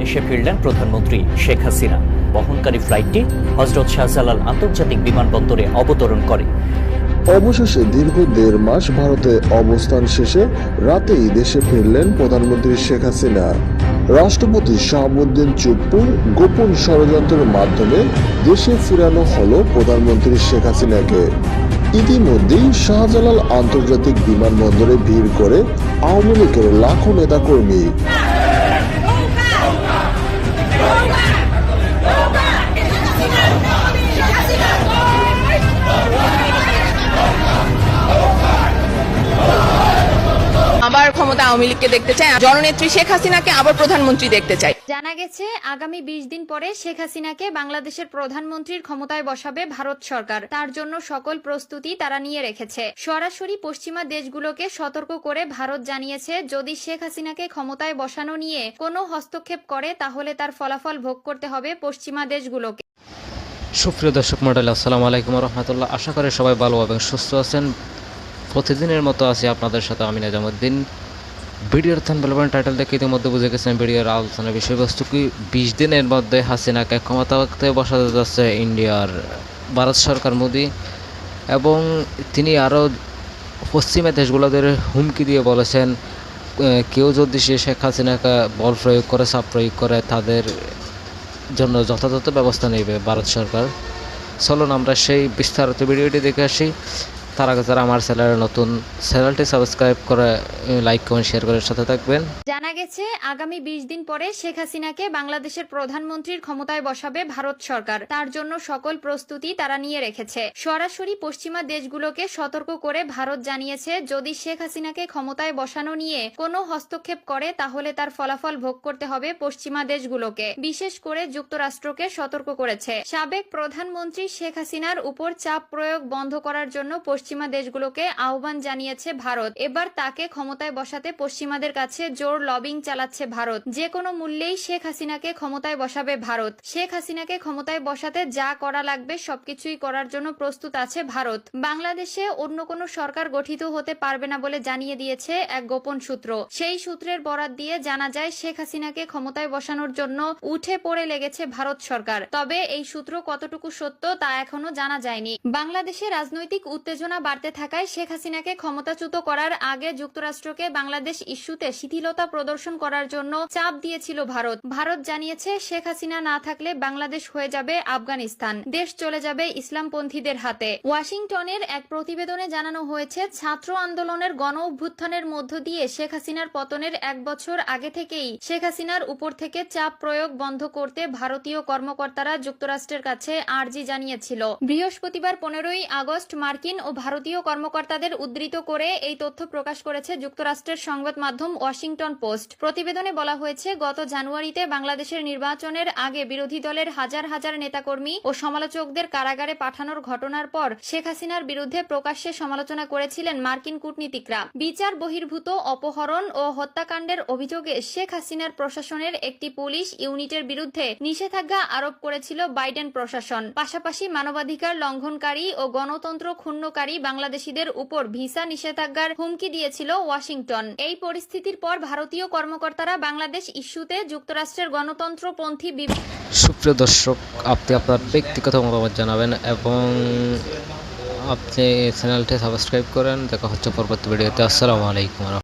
দেশে ফিরলেন প্রধানমন্ত্রী শেখ হাসিনা। বহনকারী ফ্লাইটটি হযরত শাহজালাল আন্তর্জাতিক বিমানবন্দরে অবতরণ করে। অবশেষে দীর্ঘ 1.5 মাস ভারতে অবস্থান শেষে রাতেই দেশে ফিরলেন প্রধানমন্ত্রী শেখ হাসিনা। রাষ্ট্রপতি শাহাবুদ্দিন চুপ্পুর গোপন ষড়যন্ত্রের মাধ্যমে দেশে ফিরানো হলো প্রধানমন্ত্রী শেখ হাসিনাকে। ইতিমধ্যেই শাহজালাল আন্তর্জাতিক বিমানবন্দরে ভিড় করে আওয়ামী লীগের লাখো নেতাকর্মী। আবার ক্ষমতা আওয়ামী লীগকে দেখতে চাই, জননেত্রী শেখ হাসিনাকে আবার প্রধানমন্ত্রী দেখতে চাই। জানা গেছে আগামী 20 দিন পরে শেখ হাসিনাকে বাংলাদেশের প্রধানমন্ত্রীর ক্ষমতায় বসাবে ভারত সরকার। তার জন্য সকল প্রস্তুতি তারা নিয়ে রেখেছে। সরাসরি পশ্চিমা দেশগুলোকে সতর্ক করে ভারত জানিয়েছে, যদি শেখ হাসিনাকে ক্ষমতায় বসানো নিয়ে কোনো হস্তক্ষেপ করে তাহলে তার ফলাফল ভোগ করতে হবে পশ্চিমা দেশগুলোকে। সুপ্রিয় দর্শক মণ্ডলী, আসসালামু আলাইকুম রহমতুল্লাহ। আশা করি সবাই ভালো এবং সুস্থ আছেন। প্রতিদিনের মতো আছি আপনাদের সাথে আমি নাজামুদ্দিন। ভিডিওর টাইটেল দেখে ইতিমধ্যে বুঝে গেছেন ভিডিওর আলোচনার বিষয়বস্তু কি। 20 দিনের মধ্যে হাসিনাকে ক্ষমতাতে বসাতে যাচ্ছে ইন্ডিয়ার ভারত সরকার মোদি, এবং তিনি আরও পশ্চিমা দেশগুলোদের হুমকি দিয়ে বলেছেন, কেউ যদি শেখ হাসিনাকে বল প্রয়োগ করে, চাপ প্রয়োগ করে, তাদের জন্য যথাযথ ব্যবস্থা নেবে ভারত সরকার। চলুন আমরা সেই বিস্তারিত ভিডিওটি দেখে আসি। তার আগে যারা আমার চ্যানেলটি সাবস্ক্রাইব করে লাইক কমেন্ট শেয়ার করে সাথে থাকবেন। জানা গেছে আগামী 20 দিন পরে শেখ হাসিনাকে বাংলাদেশের প্রধানমন্ত্রীর ক্ষমতায় বসাবে ভারত সরকার। তার জন্য সকল প্রস্তুতি তারা নিয়ে রেখেছে। সরাসরি পশ্চিমা দেশগুলোকে সতর্ক করে ভারত জানিয়েছে, যদি শেখ হাসিনাকে ক্ষমতায় বসানো নিয়ে কোনো হস্তক্ষেপ করে তাহলে তার ফলাফল ভোগ করতে হবে পশ্চিমা দেশগুলোকে। বিশেষ করে যুক্তরাষ্ট্রকে সতর্ক করেছে। সাবেক প্রধানমন্ত্রী শেখ হাসিনার উপর চাপ প্রয়োগ বন্ধ করার জন্য পশ্চিমা দেশগুলোকে আহ্বান জানিয়েছে ভারত। এবার তাকে ক্ষমতায় বসাতে পশ্চিমাদের কাছে জোর লবিং চালাচ্ছে ভারত। যে কোনো মূল্যেই শেখ হাসিনাকে ক্ষমতায় বসাবে ভারত। শেখ হাসিনাকে ক্ষমতায় বসাতে যা করা লাগবে সবকিছুই করার জন্য প্রস্তুত আছে ভারত। বাংলাদেশে অন্য কোনো সরকার গঠিত হতে পারবে না বলে জানিয়ে দিয়েছে এক গোপন সূত্র। সেই সূত্রের বরাত দিয়ে জানা যায়, শেখ হাসিনাকে ক্ষমতায় বসানোর জন্য উঠে পড়ে লেগেছে ভারত সরকার। তবে এই সূত্র কতটুকু সত্য তা এখনো জানা যায়নি। বাংলাদেশে রাজনৈতিক উত্তেজনা বাড়তে থাকায় শেখ হাসিনাকে ক্ষমতাচ্যুত করার আগে যুক্তরাষ্ট্রকে বাংলাদেশ ইস্যুতে শিথিলতা প্রদর্শন করার জন্য চাপ দিয়েছিল ভারত। ভারত জানিয়েছে, শেখ হাসিনা না থাকলে বাংলাদেশ হয়ে যাবে আফগানিস্তান, দেশ চলে যাবে ইসলামপন্থীদের হাতে। ওয়াশিংটনের এক প্রতিবেদনে জানানো হয়েছে, ছাত্র আন্দোলনের গণ অভ্যুত্থানের মধ্য দিয়ে শেখ হাসিনার পতনের 1 বছর আগে থেকেই শেখ হাসিনার উপর থেকে চাপ প্রয়োগ বন্ধ করতে ভারতীয় কর্মকর্তারা যুক্তরাষ্ট্রের কাছে আর্জি জানিয়েছিল। বৃহস্পতিবার 15ই আগস্ট মার্কিন ও ভারতীয় কর্মকর্তাদের উদ্ধৃত করে এই তথ্য প্রকাশ করেছে যুক্তরাষ্ট্রের সংবাদ মাধ্যম ওয়াশিংটন পোস্ট। প্রতিবেদনে বলা হয়েছে, গত জানুয়ারিতে বাংলাদেশের নির্বাচনের আগে বিরোধী দলের হাজার হাজার নেতাকর্মী ও সমালোচকদের কারাগারে পাঠানোর ঘটনার পর শেখ হাসিনার বিরুদ্ধে প্রকাশ্যে সমালোচনা করেছিলেন মার্কিন কূটনীতিকরা। বিচার বহির্ভূত অপহরণ ও হত্যাকাণ্ডের অভিযোগে শেখ হাসিনার প্রশাসনের একটি পুলিশ ইউনিটের বিরুদ্ধে নিষেধাজ্ঞা আরোপ করেছিল বাইডেন প্রশাসন। পাশাপাশি মানবাধিকার লঙ্ঘনকারী ও গণতন্ত্র ক্ষুণ্ণকারী বাংলাদেশিদের উপর ভিসা নিষেধাজ্ঞার হুমকি দিয়েছিল ওয়াশিংটন। এই পরিস্থিতির পর ভারতীয় কর্মকর্তারা বাংলাদেশ ইস্যুতে যুক্তরাষ্ট্রের গণতন্ত্রপন্থী সুপ্রিয় দর্শক, আপনি আপনার ব্যক্তিগত মতামত জানাবেন এবং আপনি চ্যানেলটি সাবস্ক্রাইব করেন। দেখা হচ্ছে পরবর্তী ভিডিওতে। আসসালামু আলাইকুম।